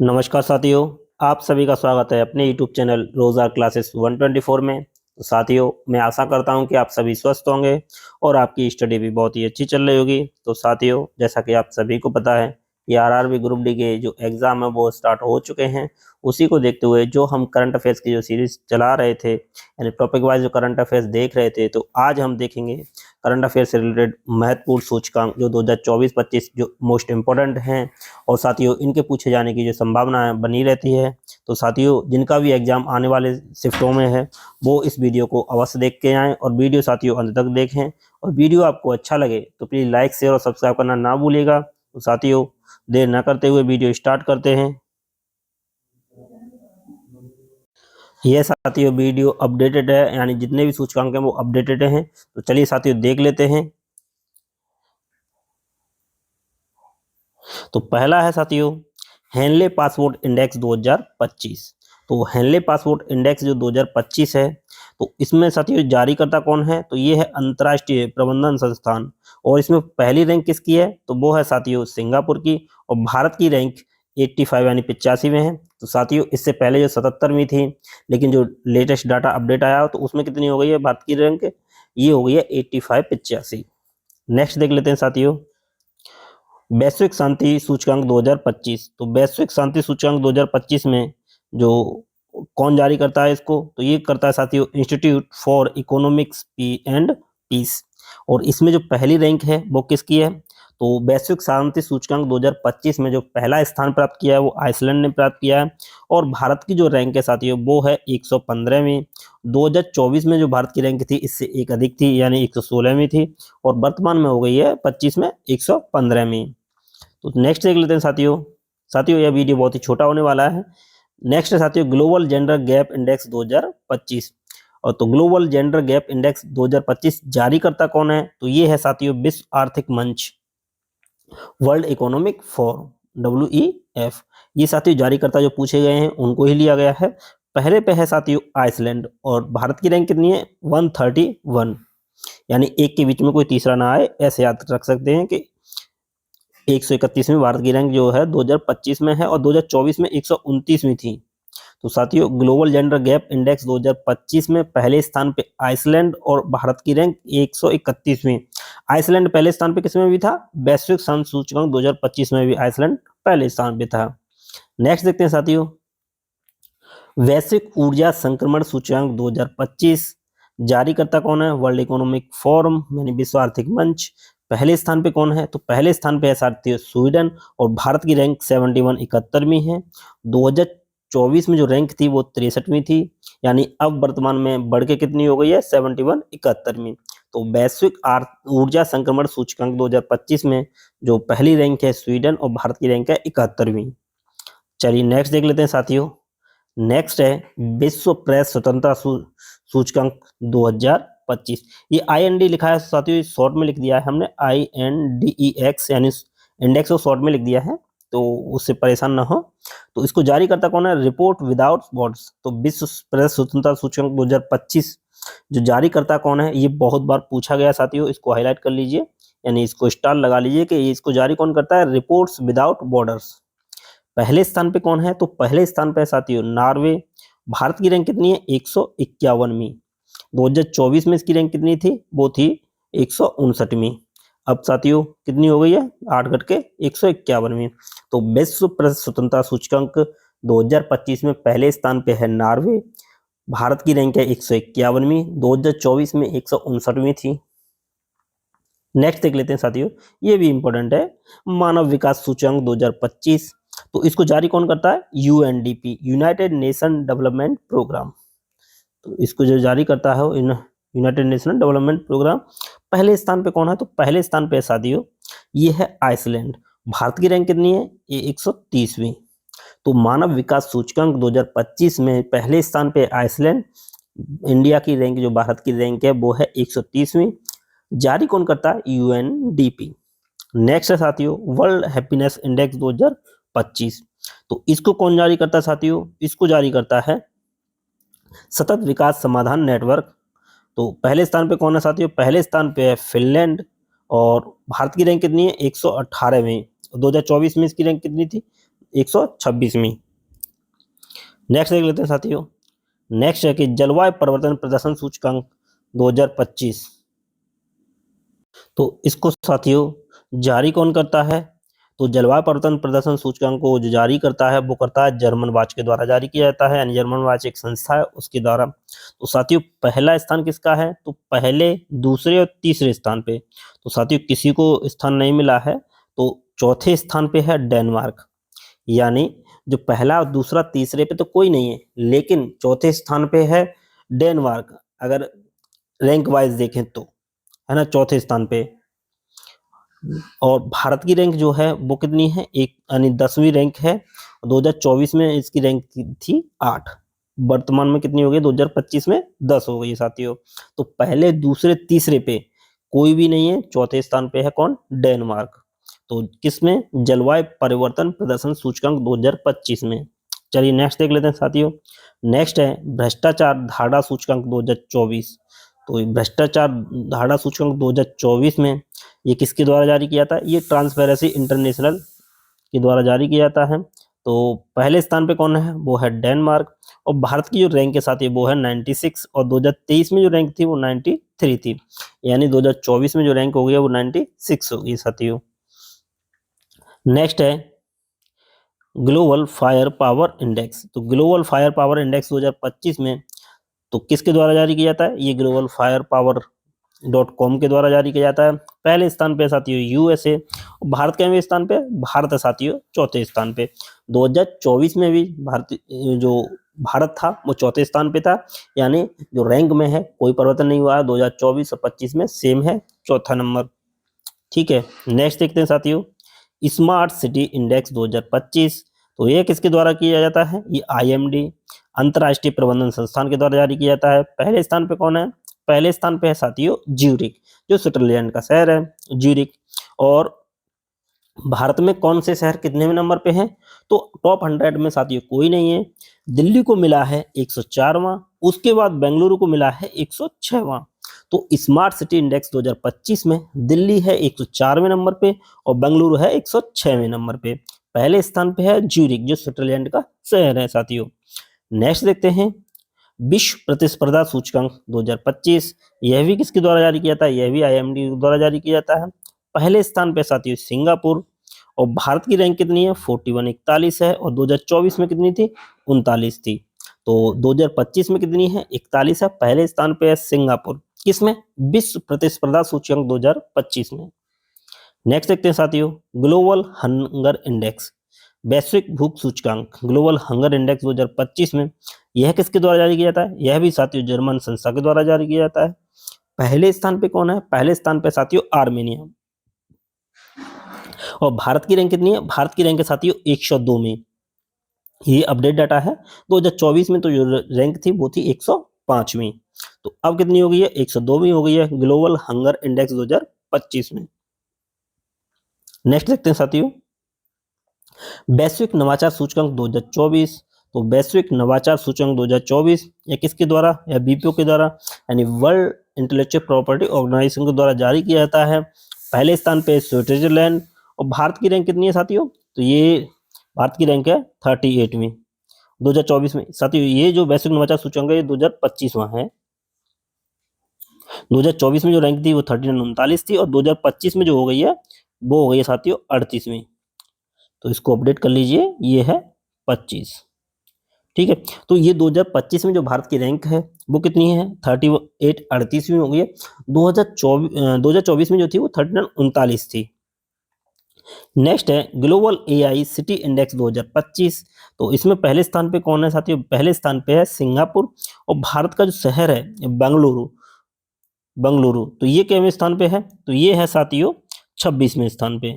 नमस्कार साथियों, आप सभी का स्वागत है अपने YouTube चैनल रोज़ार क्लासेस 124 में। तो साथियों, मैं आशा करता हूं कि आप सभी स्वस्थ होंगे और आपकी स्टडी भी बहुत ही अच्छी चल रही होगी। तो साथियों, जैसा कि आप सभी को पता है कि आरआरबी ग्रुप डी के जो एग्ज़ाम है वो स्टार्ट हो चुके हैं। उसी को देखते हुए जो हम करंट अफेयर्स की जो सीरीज़ चला रहे थे, यानी टॉपिक वाइज जो करंट अफेयर्स देख रहे थे, तो आज हम देखेंगे करंट अफेयर से रिलेटेड महत्वपूर्ण सूचकांक जो 2024-25 जो मोस्ट इम्पोर्टेंट हैं और साथियों इनके पूछे जाने की जो संभावना बनी रहती है। तो साथियों, जिनका भी एग्जाम आने वाले शिफ्टों में है वो इस वीडियो को अवश्य देख के आएँ और वीडियो साथियों अंत तक देखें। और वीडियो आपको अच्छा लगे तो प्लीज़ लाइक शेयर और सब्सक्राइब करना ना भूलिएगा। तो साथियों, देर न करते हुए वीडियो स्टार्ट करते हैं। यह साथियों वीडियो अपडेटेड है, यानी जितने भी सूचकांक हैं वो अपडेटेड हैं। तो चलिए साथियों देख लेते हैं। तो पहला है साथियों हेनले पासपोर्ट इंडेक्स 2025। तो हेनले पासपोर्ट इंडेक्स जो 2025 है, तो इसमें साथियों जारीकर्ता कौन है? तो ये है अंतर्राष्ट्रीय प्रबंधन संस्थान। और इसमें पहली रैंक किसकी है? तो वो है साथियों सिंगापुर की। और भारत की रैंक 85 यानी 85 में है। तो साथियों इससे पहले जो 77वीं थी, लेकिन जो लेटेस्ट डाटा अपडेट आया तो उसमें कितनी हो गई है भारत की रैंक? ये हो गई है 85 85। नेक्स्ट देख लेते हैं साथियों, वैश्विक शांति सूचकांक 2025। तो वैश्विक शांति सूचकांक 2025 में जो कौन जारी करता है इसको? तो ये करता है साथियों institute for economics and peace. और इसमें जो पहली रैंक है वो किसकी है? तो वैश्विक शांति सूचकांक 2025 में जो पहला स्थान प्राप्त किया है वो आइसलैंड ने प्राप्त किया है। और भारत की जो रैंक है साथियों वो है 115वीं। 2024 में जो भारत की रैंक थी इससे एक अधिक थी, यानी 116वीं थी। और वर्तमान में हो गई है 25 में 115वीं। तो नेक्स्ट देख लेते हैं साथियों यह वीडियो बहुत ही छोटा होने वाला है। नेक्स्ट है साथियों ग्लोबल जेंडर गैप इंडेक्स 2025। और तो ग्लोबल जेंडर गैप इंडेक्स 2025 जारी करता कौन है? तो ये है साथियों विश्व आर्थिक मंच, वर्ल्ड इकोनॉमिक फोरम, WEF। ये साथियों जारी करता जो पूछे गए हैं उनको ही लिया गया है। पहले पे है साथियों आइसलैंड और भारत की रैंक कितनी है? 131, यानी एक के बीच में कोई तीसरा ना आए, ऐसे याद रख सकते हैं कि 131वीं भारत की रैंक जो है 2025 में है और 2024 में 129वीं थी। तो साथियों ग्लोबल जेंडर गैप इंडेक्स 2025 में पहले स्थान पे आइसलैंड और भारत की रैंक 131वीं। आइसलैंड पहले स्थान पे किसमें भी था? वैश्विक शांति सूचकांक 2025 में भी आइसलैंड पहले स्थान पे था। नेक्स्ट देखते हैं साथियों, वैश्विक ऊर्जा संक्रमण सूचकांक 2025 जारी करता कौन है? वर्ल्ड इकोनॉमिक फोरम यानी विश्व आर्थिक मंच। पहले स्थान पे कौन है? तो पहले स्थान पे है साथियों स्वीडन और भारत की रैंक 71 71वीं है। 2024 में जो रैंक थी वो 63वीं थी, यानी अब वर्तमान में बढ़ के कितनी हो गई है? 71 71वीं। तो वैश्विक ऊर्जा संक्रमण सूचकांक 2025 में जो पहली रैंक है स्वीडन और भारत की रैंक है 71वीं। चलिए नेक्स्ट देख लेते हैं साथियों। नेक्स्ट है विश्व प्रेस स्वतंत्रता सूचकांक 2025। ये IND लिखा है साथियों, शॉर्ट में लिख दिया है हमने INDEX, यानी इंडेक्स को शॉर्ट में लिख दिया है, तो उससे परेशान ना हो। तो इसको जारी करता कौन है? Report without borders. तो विश्व प्रेस स्वतंत्रता सूचकांक 2025 जो जारी करता कौन है? ये बहुत बार पूछा गया साथियों, इसको हाईलाइट कर लीजिए, यानी इसको स्टार लगा लीजिए कि इसको जारी कौन करता है? Reports without borders. पहले स्थान पे कौन है? तो पहले स्थान पे साथियों नॉर्वे। भारत की रैंक कितनी है? 151वीं। 2024 में इसकी रैंक कितनी थी? वो थी 159वीं। अब साथियों कितनी हो गई है? 8 घट के 151वीं। तो विश्व प्रेस स्वतंत्रता सूचकांक 2025 में पहले स्थान पे है नॉर्वे। भारत की रैंक है 151वीं, 2024 में 159वीं थी। नेक्स्ट देख लेते हैं साथियों, ये भी इंपॉर्टेंट है, मानव विकास सूचकांक 2025। तो इसको जारी कौन करता है? UNDP, United Nation Development Programme. तो इसको जो जारी करता है यूनाइटेड नेशन डेवलपमेंट प्रोग्राम। पहले स्थान पे कौन है? तो पहले स्थान पे साथियों ये है आइसलैंड। भारत की रैंक कितनी है? ये 130वीं। तो मानव विकास सूचकांक 2025 में पहले स्थान पे आइसलैंड। इंडिया की रैंक जो भारत की रैंक है वो है 130वीं। जारी कौन करता है? UNDP। नेक्स्ट है साथियों वर्ल्ड हैप्पीनेस इंडेक्स 2025। तो इसको कौन जारी करता है साथियों? इसको जारी करता है सतत विकास समाधान नेटवर्क। तो पहले स्थान पे कौन है साथियों? पहले स्थान पे है फिनलैंड और भारत की रैंक कितनी है? 118वीं। 2024 में इसकी रैंक कितनी थी? 126वीं। नेक्स्ट देख लेते हैं साथियों। नेक्स्ट है कि जलवायु परिवर्तन प्रदर्शन सूचकांक 2025। तो इसको साथियों जारी कौन करता है? तो जलवायु परिवर्तन प्रदर्शन सूचकांक को जो जारी करता है वो करता है जर्मन वाच के द्वारा जारी किया जाता है, यानी जर्मन वाच एक संस्था है उसके द्वारा। तो साथियों पहला स्थान किसका है? तो पहले, दूसरे और तीसरे स्थान पे। तो साथियों किसी को स्थान नहीं मिला है, तो चौथे स्थान पे है डेनमार्क, यानी जो पहला और दूसरा तीसरे पे तो कोई नहीं है, लेकिन चौथे स्थान पे है डेनमार्क, अगर रैंक वाइज देखें तो, है ना, चौथे स्थान पे। और भारत की रैंक जो है वो कितनी है? एक, यानी 10वीं रैंक है। 2024 में इसकी रैंक थी 8, वर्तमान में कितनी हो गई? 2025 में 10 हो गई साथियों। तो पहले, दूसरे, तीसरे पे कोई भी नहीं है, चौथे स्थान पे है कौन? डेनमार्क। तो किसमें? जलवायु परिवर्तन प्रदर्शन सूचकांक 2025 में। चलिए नेक्स्ट देख लेते हैं साथियों। नेक्स्ट है भ्रष्टाचार धारणा सूचकांक 2024। तो भ्रष्टाचार धारणा सूचकांक 2024 में ये किसके द्वारा जारी किया था? ये ट्रांसपेरेंसी इंटरनेशनल के द्वारा जारी किया जाता है। तो पहले स्थान पे कौन है? वो है डेनमार्क। और भारत की जो रैंक के साथ है वो है 96, और 2023 में जो रैंक थी वो 93 थी, यानी 2024 में जो रैंक हो गई है वो 96 होगी साथियों। नेक्स्ट है ग्लोबल फायर पावर इंडेक्स। तो ग्लोबल फायर पावर इंडेक्स 2025 में तो किसके द्वारा जारी किया जाता है? ये ग्लोबल फायर पावर .com के द्वारा जारी किया जाता है। पहले स्थान पे साथियों यूएसए। भारत के स्थान पे? भारत है साथियों चौथे स्थान पे। 2024 में भी भारत था वो चौथे स्थान पे था, यानी जो रैंक में है कोई परिवर्तन नहीं हुआ है। 2024 और 25 में सेम है, चौथा नंबर। ठीक है, नेक्स्ट देखते हैं साथियों स्मार्ट सिटी इंडेक्स 2025। तो ये किसके द्वारा किया जाता है? ये IMD अंतर्राष्ट्रीय प्रबंधन संस्थान के द्वारा जारी किया जाता है। पहले स्थान पे कौन है? पहले स्थान पे है साथियों ज्यूरिक, जो स्विट्जरलैंड का शहर है ज्यूरिक। और भारत में कौन से शहर कितने नंबर पे हैं? तो टॉप 100 में साथियों कोई नहीं है। दिल्ली को मिला है 104वां, उसके बाद बेंगलुरु को मिला है 106वां। तो स्मार्ट सिटी इंडेक्स 2025 में दिल्ली है 104वें नंबर पे और बेंगलुरु है 106वें नंबर पे। पहले स्थान पे है ज्यूरिक, जो स्विट्जरलैंड का शहर है साथियों। नेक्स्ट देखते हैं विश्व प्रतिस्पर्धा सूचकांक 2025। यह भी किसके द्वारा जारी किया था? यह भी IMD द्वारा जारी किया जाता है। पहले स्थान पे साथियों सिंगापुर, और भारत की रैंक कितनी है? 41 है, और 2024 में कितनी थी? 39 थी। तो 2025 में कितनी है? 41 है। पहले स्थान पे है सिंगापुर, किसमें? विश्व प्रतिस्पर्धा सूचकांक 2025 में। नेक्स्ट देखते हैं साथियों ग्लोबल हंगर इंडेक्स, वैश्विक भूख सूचकांक ग्लोबल हंगर इंडेक्स 2025 में। यह किसके द्वारा जारी किया जाता है? यह भी साथियों जर्मन संस्था के द्वारा जारी किया जाता है। पहले स्थान पे कौन है? पहले स्थान पे साथियों आर्मेनिया। और भारत की रैंक कितनी है? भारत की रैंक है साथियों 102 में। ये अपडेट डाटा है। 2024 में तो जो रैंक थी वो थी 105वीं। तो अब कितनी हो गई है? 102वीं हो गई है ग्लोबल हंगर इंडेक्स 2025 में। नेक्स्ट देखते हैं साथियों वैश्विक नवाचार सूचकांक 2024। तो वैश्विक नवाचार सूचकांक 2024 या किसके द्वारा? या BPO के द्वारा, यानी वर्ल्ड इंटेलेक्चुअल प्रॉपर्टी ऑर्गेनाइजेशन के द्वारा जारी किया जाता है। पहले स्थान पे स्विट्जरलैंड। और भारत की रैंक कितनी है साथियों? तो ये भारत की रैंक है 38वीं 2024 में साथियों। ये जो वैश्विक नवाचार सूचकांक है ये 2025वां है। 2024 में जो रैंक थी वो 39 थी, और 2025 में जो हो गई है वो हो गई है साथियों 38वीं। तो इसको अपडेट कर लीजिए, ये है 25। ठीक है, तो ये 2025 में जो भारत की रैंक है वो कितनी है? 38, 38वीं हो गई है। 2024 में जो थी वो 39 थी। नेक्स्ट है ग्लोबल AI सिटी इंडेक्स 2025। तो इसमें पहले स्थान पे कौन है साथियों? पहले स्थान पे है सिंगापुर, और भारत का जो शहर है बेंगलुरु। तो ये कितवें स्थान पे है? तो ये है साथियों 26वें स्थान पे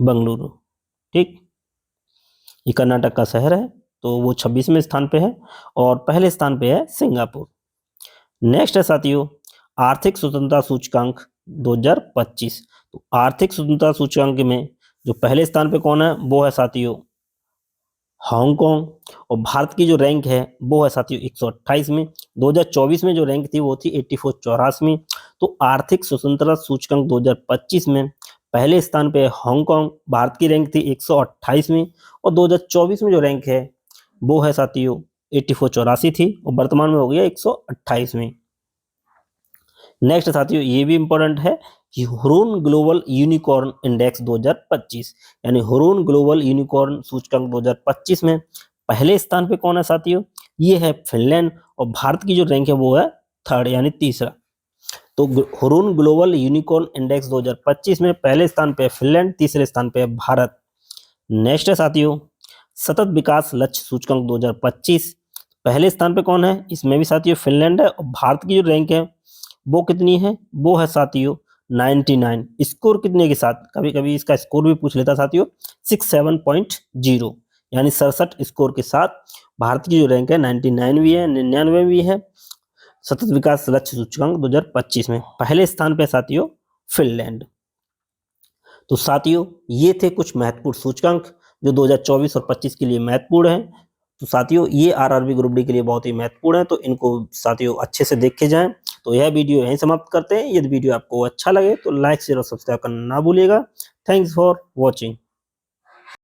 बेंगलुरु। ठीक, ये कर्नाटक का शहर है, तो वो 26वें स्थान पे है, और पहले स्थान पे है सिंगापुर। नेक्स्ट है साथियों आर्थिक स्वतंत्रता सूचकांक 2025। तो आर्थिक स्वतंत्रता सूचकांक में जो पहले स्थान पे कौन है? वो है साथियों हांगकांग, और भारत की जो रैंक है वो है साथियों 128 में। 2024 में जो रैंक थी वो थी 84, 84वीं। तो आर्थिक स्वतंत्रता सूचकांक 2025 में पहले स्थान पे हांगकांग, भारत की रैंक थी 128वीं और 2024 में जो रैंक है वो है साथियों 84 थी और वर्तमान में हो गया 128वीं। नेक्स्ट साथियों ये भी इंपॉर्टेंट है कि हुरून ग्लोबल यूनिकॉर्न इंडेक्स 2025 यानी हुरून ग्लोबल यूनिकॉर्न सूचकांक 2025 में पहले स्थान पे कौन है साथियों? ये है फिनलैंड और भारत की जो रैंक है वो है थर्ड यानी तीसरा। तो हुरून ग्लोबल यूनिकॉर्न इंडेक्स 2025 में पहले स्थान पे फिनलैंड, तीसरे स्थान पे भारत। नेक्स्ट है साथियों सतत विकास लक्ष्य सूचकांक 2025 पहले स्थान पे कौन है? इसमें भी साथियों फिनलैंड है और भारत की जो रैंक है वो कितनी है? वो है साथियों 99। स्कोर कितने के साथ? कभी कभी इसका स्कोर भी पूछ लेता साथियों 67.0 यानी 67 स्कोर के साथ भारत की जो रैंक है 99 भी है, 99 भी है। सतत विकास लक्ष्य सूचकांक 2025 में पहले स्थान पे साथियों फिनलैंड। तो साथियों ये थे कुछ महत्वपूर्ण सूचकांक जो 2024 और 25 के लिए महत्वपूर्ण है। तो साथियों ये आरआरबी ग्रुप डी के लिए बहुत ही महत्वपूर्ण है, तो इनको साथियों अच्छे से देखे जाएं। तो यह वीडियो यहीं समाप्त करते हैं। यदि वीडियो आपको अच्छा लगे तो लाइक शेयर और सब्सक्राइब करना ना भूलिएगा। Thanks for watching.